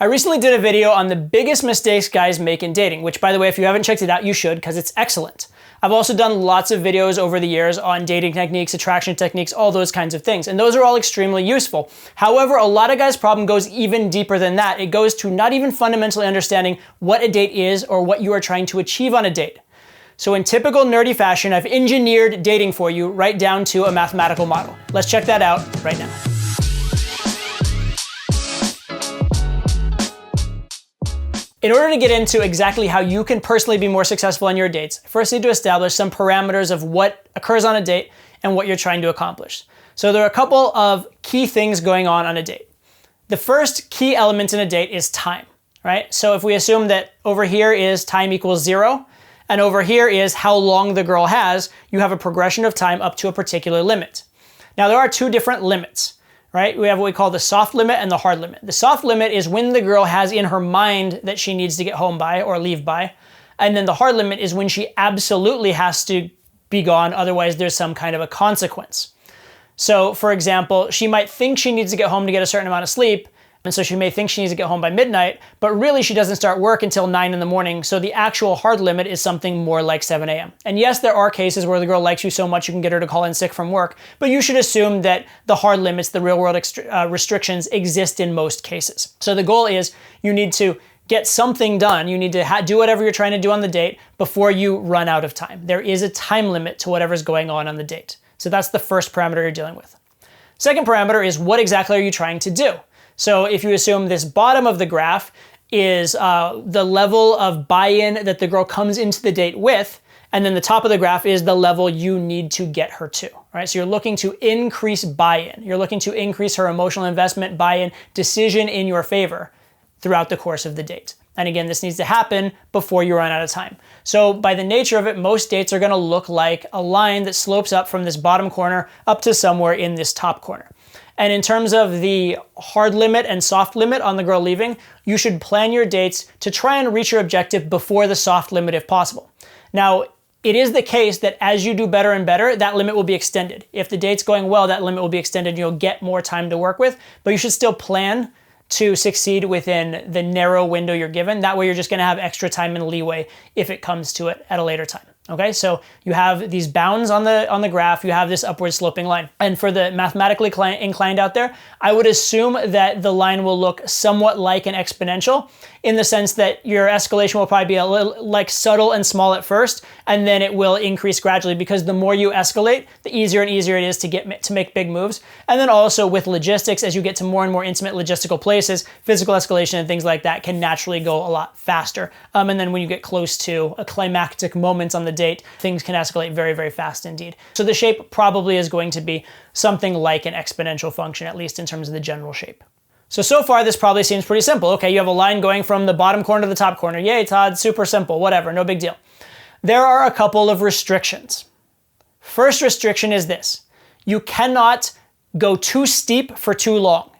I recently did a video on the biggest mistakes guys make in dating, which by the way, if you haven't checked it out, you should because it's excellent. I've also done lots of videos over the years on dating techniques, attraction techniques, all those kinds of things, and those are all extremely useful. However, a lot of guys' problem goes even deeper than that. It goes to not even fundamentally understanding what a date is or what you are trying to achieve on a date. So in typical nerdy fashion, I've engineered dating for you right down to a mathematical model. Let's check that out right now. In order to get into exactly how you can personally be more successful on your dates, I first need to establish some parameters of what occurs on a date and what you're trying to accomplish. So there are a couple of key things going on a date. The first key element in a date is time, right? So if we assume that over here is time equals 0, and over here is how long the girl has, you have a progression of time up to a particular limit. Now there are two different limits. Right? We have what we call the soft limit and the hard limit. The soft limit is when the girl has in her mind that she needs to get home by or leave by. And then the hard limit is when she absolutely has to be gone, otherwise there's some kind of a consequence. So for example, she might think she needs to get home to get a certain amount of sleep, and so she may think she needs to get home by midnight, but really she doesn't start work until 9 in the morning, so the actual hard limit is something more like 7 a.m. And yes, there are cases where the girl likes you so much you can get her to call in sick from work, but you should assume that the hard limits, the real world restrictions exist in most cases. So the goal is you need to get something done. You need to do whatever you're trying to do on the date before you run out of time. There is a time limit to whatever's going on the date. So that's the first parameter you're dealing with. Second parameter is what exactly are you trying to do? So if you assume this bottom of the graph is the level of buy-in that the girl comes into the date with, and then the top of the graph is the level you need to get her to, right? So you're looking to increase buy-in. You're looking to increase her emotional investment, buy-in, decision in your favor throughout the course of the date. And again, this needs to happen before you run out of time. So by the nature of it, most dates are gonna look like a line that slopes up from this bottom corner up to somewhere in this top corner. And in terms of the hard limit and soft limit on the girl leaving, you should plan your dates to try and reach your objective before the soft limit if possible. Now, it is the case that as you do better and better, that limit will be extended. If the date's going well, that limit will be extended and you'll get more time to work with, but you should still plan to succeed within the narrow window you're given. That way you're just gonna have extra time and leeway if it comes to it at a later time. Okay, so you have these bounds on the graph, you have this upward sloping line. And for the mathematically inclined out there, I would assume that the line will look somewhat like an exponential in the sense that your escalation will probably be a little like subtle and small at first, and then it will increase gradually because the more you escalate, the easier and easier it is to make big moves. And then also with logistics, as you get to more and more intimate logistical places, physical escalation and things like that can naturally go a lot faster. And then when you get close to a climactic moment on the date, things can escalate very, very fast indeed. So the shape probably is going to be something like an exponential function, at least in terms of the general shape. So far this probably seems pretty simple. Okay, you have a line going from the bottom corner to the top corner. Yay, Todd, super simple, whatever, no big deal. There are a couple of restrictions. First restriction is this: you cannot go too steep for too long.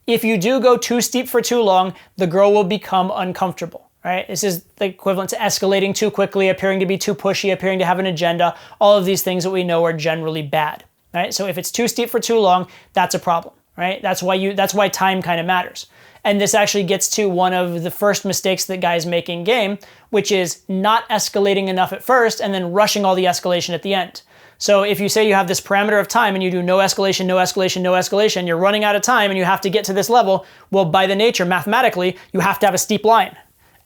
If you do go too steep for too long, the girl will become uncomfortable. Right? This is the equivalent to escalating too quickly, appearing to be too pushy, appearing to have an agenda. All of these things that we know are generally bad. Right? So if it's too steep for too long, that's a problem. Right? That's why time kind of matters. And this actually gets to one of the first mistakes that guys make in game, which is not escalating enough at first and then rushing all the escalation at the end. So if you say you have this parameter of time and you do no escalation, no escalation, no escalation, you're running out of time and you have to get to this level, well, by the nature, mathematically, you have to have a steep line.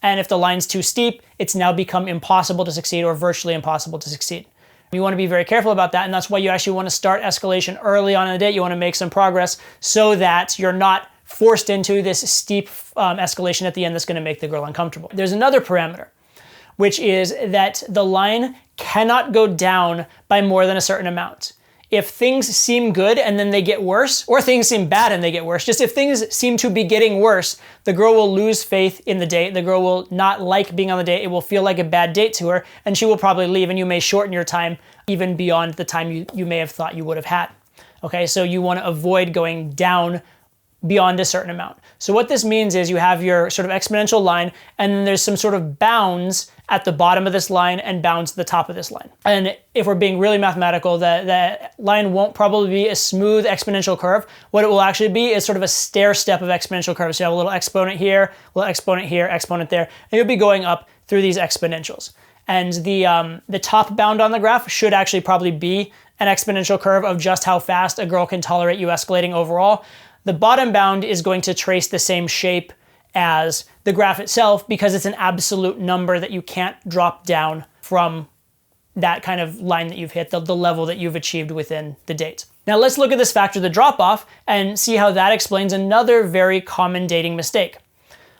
And if the line's too steep, it's now become impossible to succeed or virtually impossible to succeed. You want to be very careful about that, and that's why you actually want to start escalation early on in the date. You want to make some progress so that you're not forced into this steep escalation at the end that's going to make the girl uncomfortable. There's another parameter, which is that the line cannot go down by more than a certain amount. If things seem good and then they get worse, or things seem bad and they get worse, just if things seem to be getting worse, the girl will lose faith in the date. The girl will not like being on the date. It will feel like a bad date to her, and she will probably leave, and you may shorten your time even beyond the time you may have thought you would have had. Okay, so you want to avoid going down beyond a certain amount. So what this means is you have your sort of exponential line, and then there's some sort of bounds at the bottom of this line and bounds to the top of this line. And if we're being really mathematical, the line won't probably be a smooth exponential curve. What it will actually be is sort of a stair step of exponential curves. So you have a little exponent here, exponent there, and you'll be going up through these exponentials. And the top bound on the graph should actually probably be an exponential curve of just how fast a girl can tolerate you escalating overall. The bottom bound is going to trace the same shape as the graph itself because it's an absolute number that you can't drop down from that kind of line that you've hit, the level that you've achieved within the date. Now let's look at this factor, the drop-off, and see how that explains another very common dating mistake.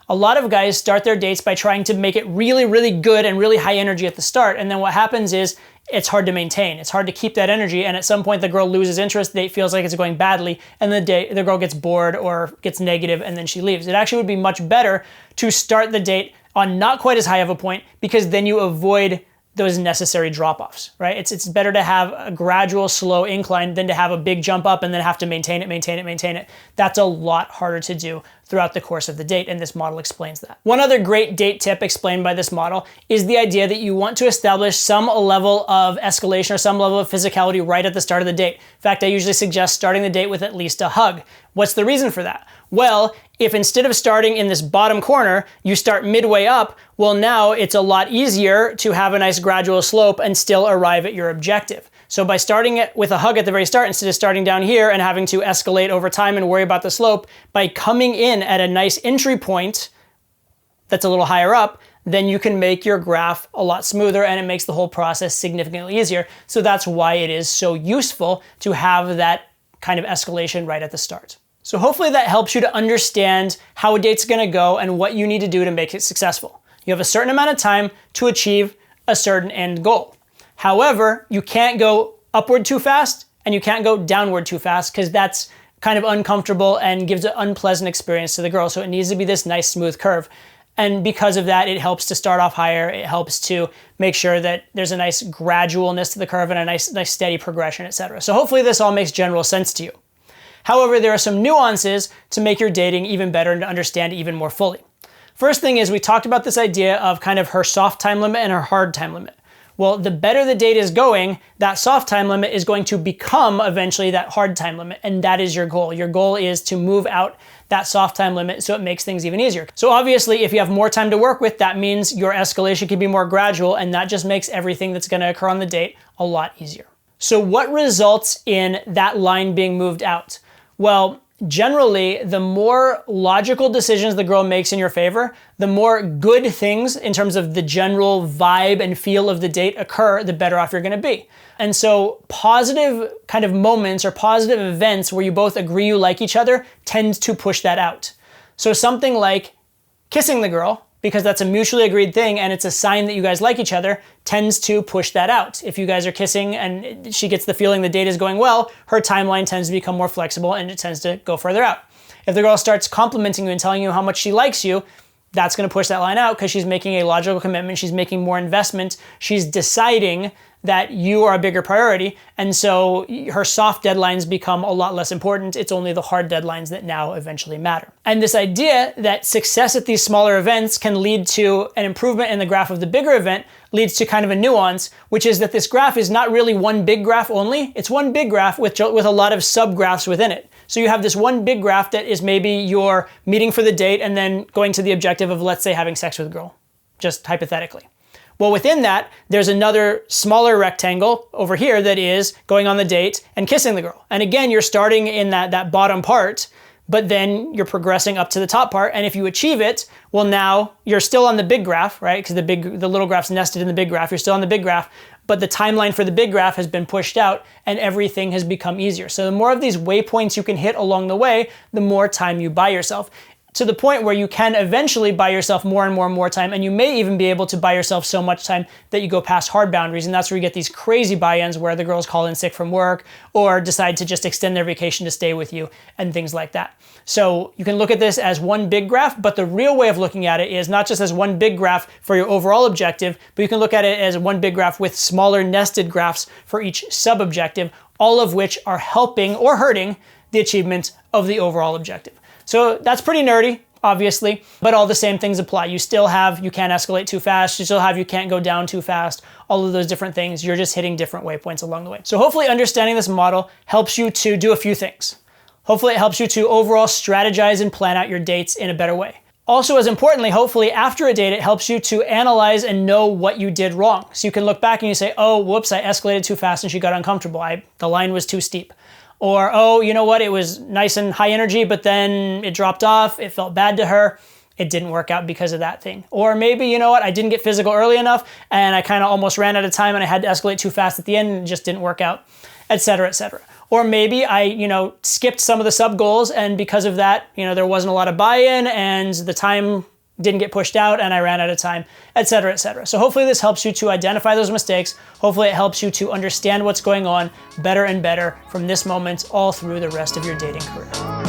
A lot of guys start their dates by trying to make it really, really good and really high energy at the start, and then what happens is it's hard to maintain. It's hard to keep that energy, and at some point the girl loses interest, the date feels like it's going badly, and the girl gets bored or gets negative, and then she leaves. It actually would be much better to start the date on not quite as high of a point, because then you avoid those necessary drop-offs, right? It's better to have a gradual, slow incline than to have a big jump up and then have to maintain it. That's a lot harder to do throughout the course of the date, and this model explains that. One other great date tip explained by this model is the idea that you want to establish some level of escalation or some level of physicality right at the start of the date. In fact, I usually suggest starting the date with at least a hug. What's the reason for that? Well, if instead of starting in this bottom corner, you start midway up, well, now it's a lot easier to have a nice gradual slope and still arrive at your objective. So by starting it with a hug at the very start, instead of starting down here and having to escalate over time and worry about the slope, by coming in at a nice entry point that's a little higher up, then you can make your graph a lot smoother and it makes the whole process significantly easier. So that's why it is so useful to have that kind of escalation right at the start. So hopefully that helps you to understand how a date's gonna go and what you need to do to make it successful. You have a certain amount of time to achieve a certain end goal. However, you can't go upward too fast and you can't go downward too fast because that's kind of uncomfortable and gives an unpleasant experience to the girl. So it needs to be this nice smooth curve. And because of that, it helps to start off higher. It helps to make sure that there's a nice gradualness to the curve and a nice steady progression, etc. So hopefully this all makes general sense to you. However, there are some nuances to make your dating even better and to understand it even more fully. First thing is we talked about this idea of kind of her soft time limit and her hard time limit. Well, the better the date is going, that soft time limit is going to become eventually that hard time limit, and that is your goal. Your goal is to move out that soft time limit so it makes things even easier. So obviously, if you have more time to work with, that means your escalation can be more gradual, and that just makes everything that's gonna occur on the date a lot easier. So what results in that line being moved out? Well, generally, the more logical decisions the girl makes in your favor, the more good things in terms of the general vibe and feel of the date occur, the better off you're gonna be. And so positive kind of moments or positive events where you both agree you like each other tends to push that out. So something like kissing the girl, because that's a mutually agreed thing and it's a sign that you guys like each other, tends to push that out. If you guys are kissing and she gets the feeling the date is going well, her timeline tends to become more flexible and it tends to go further out. If the girl starts complimenting you and telling you how much she likes you, that's gonna push that line out because she's making a logical commitment, she's making more investment, she's deciding that you are a bigger priority, and so her soft deadlines become a lot less important. It's only the hard deadlines that now eventually matter. And this idea that success at these smaller events can lead to an improvement in the graph of the bigger event leads to kind of a nuance, which is that this graph is not really one big graph only, it's one big graph with a lot of sub-graphs within it. So you have this one big graph that is maybe your meeting for the date and then going to the objective of, let's say, having sex with a girl, just hypothetically. Well, within that, there's another smaller rectangle over here that is going on the date and kissing the girl. And again, you're starting in that bottom part, but then you're progressing up to the top part. And if you achieve it, well, now you're still on the big graph, right? Because the little graph's nested in the big graph. You're still on the big graph, but the timeline for the big graph has been pushed out and everything has become easier. So the more of these waypoints you can hit along the way, the more time you buy yourself, to the point where you can eventually buy yourself more and more time, and you may even be able to buy yourself so much time that you go past hard boundaries, and that's where you get these crazy buy-ins where the girls call in sick from work or decide to just extend their vacation to stay with you and things like that. So you can look at this as one big graph, but the real way of looking at it is not just as one big graph for your overall objective, but you can look at it as one big graph with smaller nested graphs for each sub-objective, all of which are helping or hurting the achievement of the overall objective. So that's pretty nerdy, obviously, but all the same things apply. You still have, you can't escalate too fast. You still have, you can't go down too fast. All of those different things. You're just hitting different waypoints along the way. So hopefully understanding this model helps you to do a few things. Hopefully it helps you to overall strategize and plan out your dates in a better way. Also, as importantly, hopefully after a date, it helps you to analyze and know what you did wrong. So you can look back and you say, oh, whoops, I escalated too fast and she got uncomfortable. The line was too steep. Or, oh, you know what, it was nice and high energy, but then it dropped off, it felt bad to her, it didn't work out because of that thing. Or maybe, you know what, I didn't get physical early enough and I kind of almost ran out of time and I had to escalate too fast at the end and it just didn't work out, etc., etc. Or maybe I, skipped some of the sub goals and because of that, there wasn't a lot of buy-in and the time didn't get pushed out and I ran out of time, etc., etc. So hopefully this helps you to identify those mistakes. Hopefully it helps you to understand what's going on better and better from this moment all through the rest of your dating career.